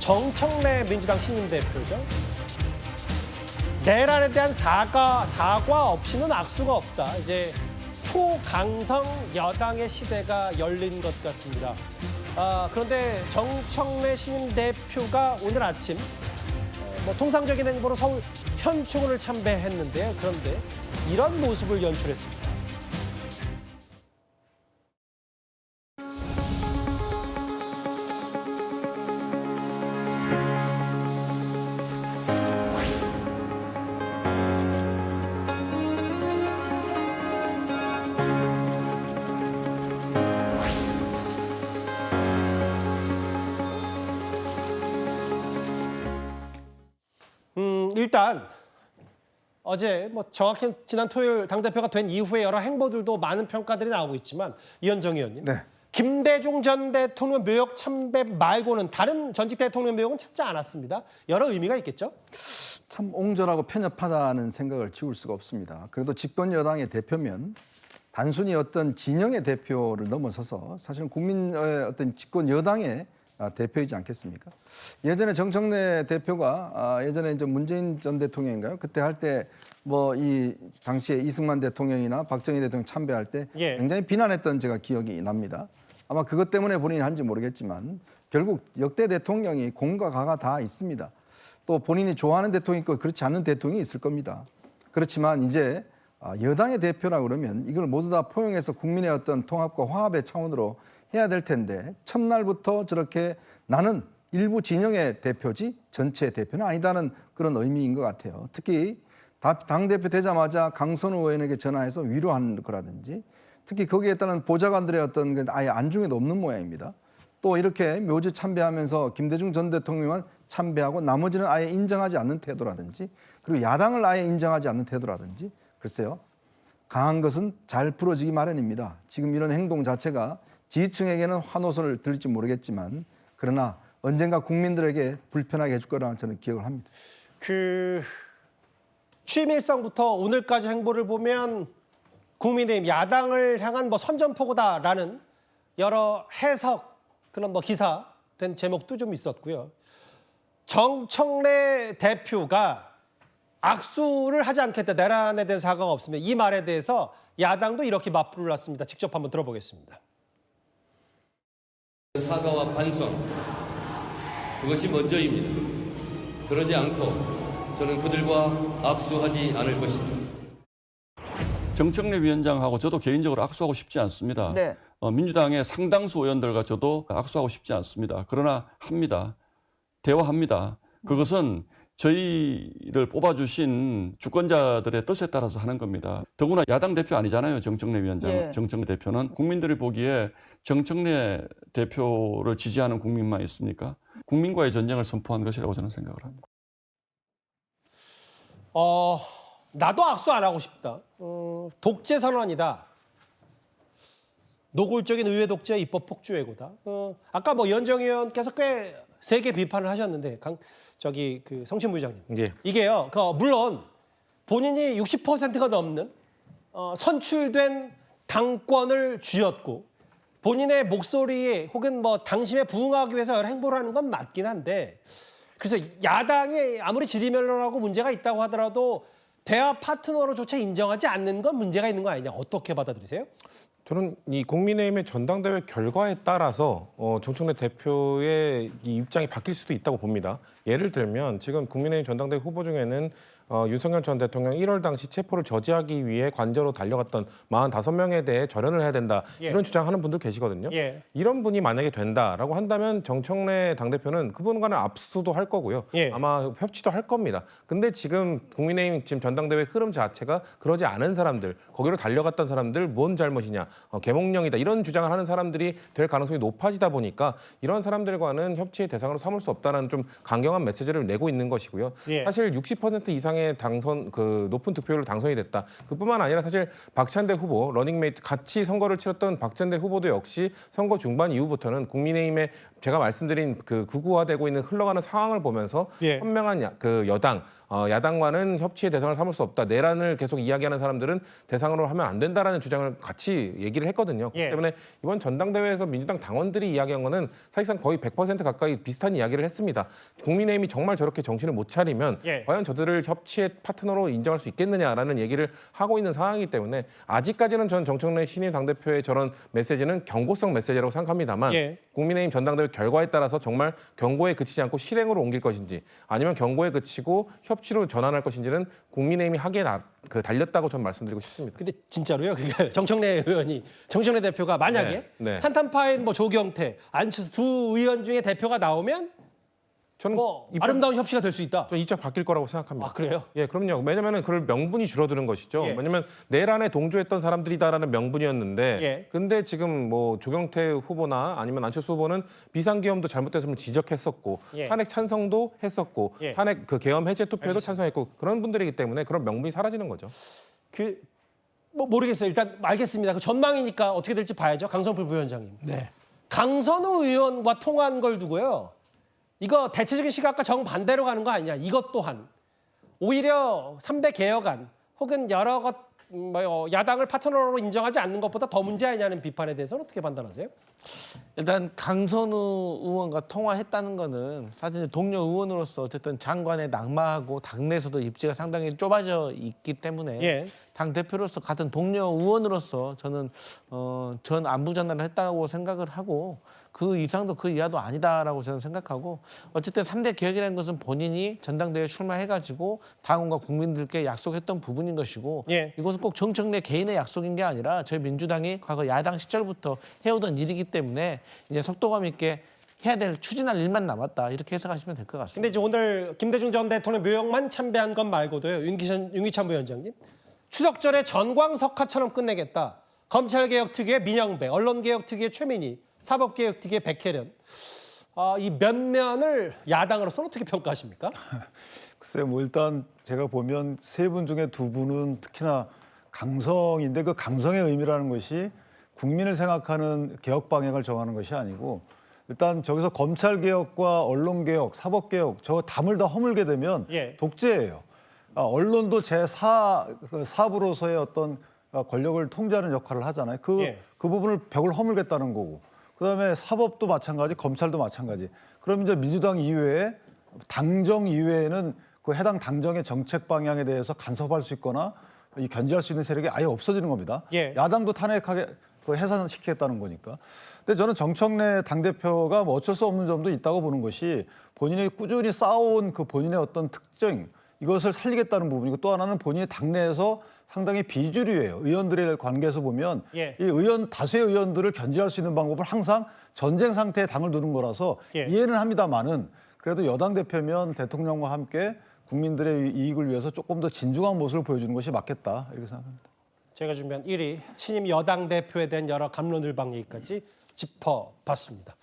정청래 민주당 신임 대표죠. 내란에 대한 사과 없이는 악수가 없다. 이제 초강성 여당의 시대가 열린 것 같습니다. 그런데 정청래 신임 대표가 오늘 아침 통상적인 행보로 서울 현충원을 참배했는데요. 그런데 이런 모습을 연출했습니다. 일단 어제 정확히 지난 토요일 당대표가 된 이후에 여러 행보들도 많은 평가들이 나오고 있지만 이현정 의원님, 네. 김대중 전 대통령 묘역 참배 말고는 다른 전직 대통령 묘역은 찾지 않았습니다. 여러 의미가 있겠죠? 참 옹졸하고 편협하다는 생각을 지울 수가 없습니다. 그래도 집권 여당의 대표면 단순히 어떤 진영의 대표를 넘어서서 사실은 국민의 어떤 집권 여당의 대표이지 않겠습니까? 예전에 정청래 대표가 예전에 이제 문재인 전 대통령인가요? 그때 할 때 이 당시에 이승만 대통령이나 박정희 대통령 참배할 때 굉장히 비난했던 제가 기억이 납니다. 아마 그것 때문에 본인이 한지 모르겠지만 결국 역대 대통령이 공과 가가 다 있습니다. 또 본인이 좋아하는 대통령이 있고 그렇지 않은 대통령이 있을 겁니다. 그렇지만 이제 여당의 대표라 그러면 이걸 모두 다 포용해서 국민의 어떤 통합과 화합의 차원으로 해야 될 텐데 첫날부터 저렇게 나는 일부 진영의 대표지 전체의 대표는 아니다는 그런 의미인 것 같아요. 특히 당대표 되자마자 강선우 의원에게 전화해서 위로하는 거라든지 특히 거기에 따른 보좌관들의 어떤 아예 안중에도 없는 모양입니다. 또 이렇게 묘지 참배하면서 김대중 전 대통령만 참배하고 나머지는 아예 인정하지 않는 태도라든지 그리고 야당을 아예 인정하지 않는 태도라든지 글쎄요. 강한 것은 잘 풀어지기 마련입니다. 지금 이런 행동 자체가 지지층에게는 환호성을 들을지 모르겠지만 그러나 언젠가 국민들에게 불편하게 해줄 거라는 저는 기억을 합니다. 취임 일성부터 오늘까지 행보를 보면 국민의힘 야당을 향한 선전포고다라는 여러 해석 그런 기사 된 제목도 좀 있었고요. 정청래 대표가 악수를 하지 않겠다. 내란에 대한 사과가 없으면 이 말에 대해서 야당도 이렇게 맞불을 놨습니다. 직접 한번 들어보겠습니다. 사과와 반성, 그것이 먼저입니다. 그러지 않고 저는 그들과 악수하지 않을 것입니다. 정청래 위원장하고 저도 개인적으로 악수하고 싶지 않습니다. 네. 민주당의 상당수 의원들과 저도 악수하고 싶지 않습니다. 그러나 합니다. 대화합니다. 그것은 저희를 뽑아주신 주권자들의 뜻에 따라서 하는 겁니다. 더구나 야당 대표 아니잖아요. 정청래 위원장, 예. 정청래 대표는. 국민들이 보기에 정청래 대표를 지지하는 국민만 있습니까? 국민과의 전쟁을 선포한 것이라고 저는 생각을 합니다. 나도 악수 안 하고 싶다. 독재 선언이다. 노골적인 의회 독재, 입법 폭주 왜고다. 아까 이현정 의원께서 꽤 세게 비판을 하셨는데 성신 부의장님. 예. 이게요. 물론 본인이 60%가 넘는 선출된 당권을 쥐었고 본인의 목소리에 혹은 당심에 부응하기 위해서 여러 행보를 하는 건 맞긴 한데 그래서 야당이 아무리 지리멸렬하고 문제가 있다고 하더라도 대화 파트너로조차 인정하지 않는 건 문제가 있는 거 아니냐. 어떻게 받아들이세요? 저는 이 국민의힘의 전당대회 결과에 따라서 정청래 대표의 이 입장이 바뀔 수도 있다고 봅니다. 예를 들면 지금 국민의힘 전당대회 후보 중에는 윤석열 전 대통령 1월 당시 체포를 저지하기 위해 관저로 달려갔던 45명에 대해 절연을 해야 된다. 이런 주장하는 분들 계시거든요. 이런 분이 만약에 된다라고 한다면 정청래 당대표는 그분과는 압수도 할 거고요. 아마 협치도 할 겁니다. 근데 지금 국민의힘 지금 전당대회 흐름 자체가 그러지 않은 사람들, 거기로 달려갔던 사람들 뭔 잘못이냐, 계몽령이다 이런 주장을 하는 사람들이 될 가능성이 높아지다 보니까 이런 사람들과는 협치의 대상으로 삼을 수 없다는 좀 강경한 메시지를 내고 있는 것이고요. 사실 60% 이상의 민주당의 당선 그 높은 득표율로 당선이 됐다. 그뿐만 아니라 사실 박찬대 후보 러닝메이트 같이 선거를 치렀던 박찬대 후보도 역시 선거 중반 이후부터는 국민의힘의 제가 말씀드린 그 극우화되고 있는 흘러가는 상황을 보면서 예. 현명한 그 여당 야당과는 협치의 대상을 삼을 수 없다. 내란을 계속 이야기하는 사람들은 대상으로 하면 안 된다라는 주장을 같이 얘기를 했거든요. 예. 그렇기 때문에 이번 전당대회에서 민주당 당원들이 이야기한 거는 사실상 거의 100% 가까이 비슷한 이야기를 했습니다. 국민의힘이 정말 저렇게 정신을 못 차리면 예. 과연 저들을 협치의 파트너로 인정할 수 있겠느냐라는 얘기를 하고 있는 상황이기 때문에 아직까지는 전 정청래 신임 당대표의 저런 메시지는 경고성 메시지라고 생각합니다만 예. 국민의힘 전당대회 결과에 따라서 정말 경고에 그치지 않고 실행으로 옮길 것인지 아니면 경고에 그치고 협치로 전환할 것인지는 국민의힘이 하기에 달렸다고 전 말씀드리고 싶습니다. 근데 진짜로요? 그게 정청래 대표가 만약에 네, 네. 찬탄파인 뭐 조경태, 안철수 두 의원 중에 대표가 나오면 저는 뭐 아름다운 협치가 될 수 있다. 저 입장 바뀔 거라고 생각합니다. 아, 그래요? 예, 그럼요. 왜냐면은 그럴 명분이 줄어드는 것이죠. 예. 왜냐면 내란에 동조했던 사람들이다라는 명분이었는데, 예. 근데 지금 뭐 조경태 후보나 아니면 안철수 후보는 비상계엄도 잘못됐음을 지적했었고, 예. 탄핵 찬성도 했었고, 예. 탄핵 그 계엄 해제 투표에도 찬성했고 그런 분들이기 때문에 그런 명분이 사라지는 거죠. 뭐 모르겠어요. 일단 알겠습니다. 그 전망이니까 어떻게 될지 봐야죠. 강성필 부위원장님. 네. 강선우 의원과 통화한 걸 두고요. 이거 대체적인 시각과 정반대로 가는 거 아니냐. 이것 또한 오히려 3대 개혁안 혹은 여러 것 야당을 파트너로 인정하지 않는 것보다 더 문제 아니냐는 비판에 대해서는 어떻게 판단하세요? 일단 강선우 의원과 통화했다는 거는 사실 동료 의원으로서 어쨌든 장관에 낙마하고 당내에서도 입지가 상당히 좁아져 있기 때문에 예. 당 대표로서 같은 동료 의원으로서 저는 전 안부 전달을 했다고 생각을 하고 그 이상도 그 이하도 아니다라고 저는 생각하고 어쨌든 3대 개혁이라는 것은 본인이 전당대회에 출마해가지고 당원과 국민들께 약속했던 부분인 것이고 예. 이것은 꼭 정청래 개인의 약속인 게 아니라 저희 민주당이 과거 야당 시절부터 해오던 일이기 때문에 이제 속도감 있게 해야 될 추진할 일만 남았다 이렇게 해석하시면 될 것 같습니다. 근데 이제 오늘 김대중 전 대통령 묘역만 참배한 것 말고도요. 윤기찬 부위원장님. 추석절에 전광석화처럼 끝내겠다. 검찰개혁특위의 민영배, 언론개혁특위의 최민희, 사법개혁특위의 백혜련. 이 면면을 야당으로서는 어떻게 평가하십니까? 글쎄요, 뭐 일단 제가 보면 세 분 중에 두 분은 특히나 강성인데 그 강성의 의미라는 것이 국민을 생각하는 개혁 방향을 정하는 것이 아니고 일단 저기서 검찰개혁과 언론개혁, 사법개혁 저 담을 다 허물게 되면 예. 독재예요. 언론도 제4부로서의 어떤 권력을 통제하는 역할을 하잖아요. 그 부분을 벽을 허물겠다는 거고. 그다음에 사법도 마찬가지, 검찰도 마찬가지. 그럼 이제 민주당 이외에 당정 이외에는 그 해당 당정의 정책 방향에 대해서 간섭할 수 있거나 견제할 수 있는 세력이 아예 없어지는 겁니다. 예. 야당도 탄핵하게 해산시키겠다는 거니까. 근데 저는 정청래 당대표가 뭐 어쩔 수 없는 점도 있다고 보는 것이 본인이 꾸준히 쌓아온 그 본인의 어떤 특징 이것을 살리겠다는 부분이고 또 하나는 본인이 당내에서 상당히 비주류예요. 의원들의 관계에서 보면 예. 이 다수의 의원들을 견제할 수 있는 방법은 항상 전쟁 상태에 당을 두는 거라서 예. 이해는 합니다만은 그래도 여당 대표면 대통령과 함께 국민들의 이익을 위해서 조금 더 진중한 모습을 보여주는 것이 맞겠다 이렇게 생각합니다. 제가 준비한 1위 신임 여당 대표에 대한 여러 감론을박 얘기까지 짚어봤습니다.